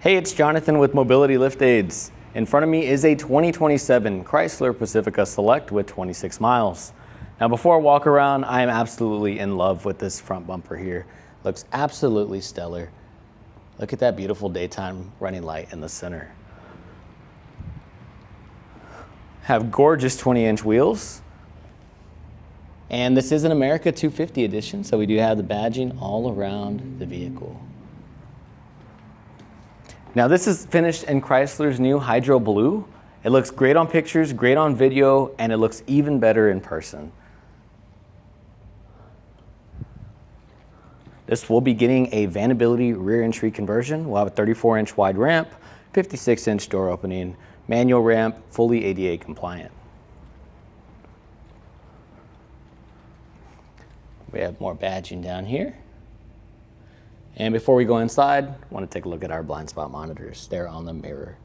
Hey, it's Jonathan with Mobility Lift Aids. In front of me is a 2027 Chrysler Pacifica Select with 26 miles. Now before I walk around, I am absolutely in love with this front bumper here. Looks absolutely stellar. Look at that beautiful daytime running light in the center. Have gorgeous 20-inch wheels. And this is an America250 edition, so we do have the badging all around the vehicle. Now this is finished in Chrysler's new Hydro Blue. It looks great on pictures, great on video, and it looks even better in person. This will be getting a Vanability rear entry conversion. We'll have a 34-inch wide ramp, 56-inch door opening, manual ramp, fully ADA compliant. We have more badging down here. And before we go inside, I want to take a look at our blind spot monitors. They're on the mirror.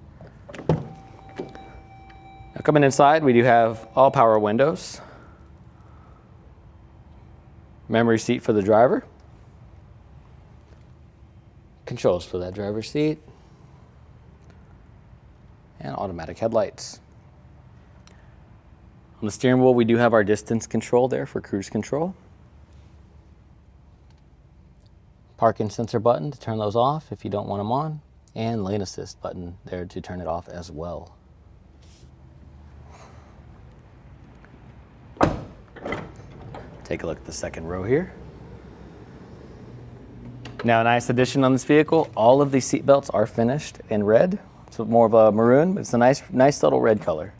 Now coming inside, we do have all power windows, memory seat for the driver, controls for that driver's seat, and automatic headlights. On the steering wheel, we do have our distance control there for cruise control. Parking sensor button to turn those off if you don't want them on, and lane assist button there to turn it off as well. Take a look at the second row here. Now a nice addition on this vehicle, all of these seat belts are finished in red. It's more of a maroon, but it's a nice subtle red color.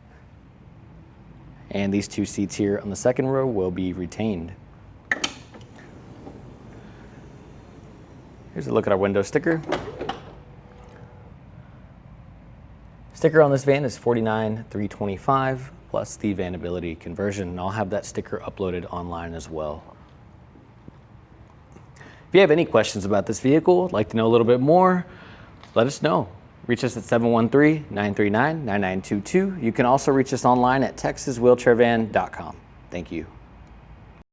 And these two seats here on the second row will be retained. Here's a look at our window sticker. Sticker on this van is $49,325 plus the Vanability conversion, and I'll have that sticker uploaded online as well. If you have any questions about this vehicle, like to know a little bit more, let us know. Reach us at 713-939-9922. You can also reach us online at texaswheelchairvan.com. Thank you.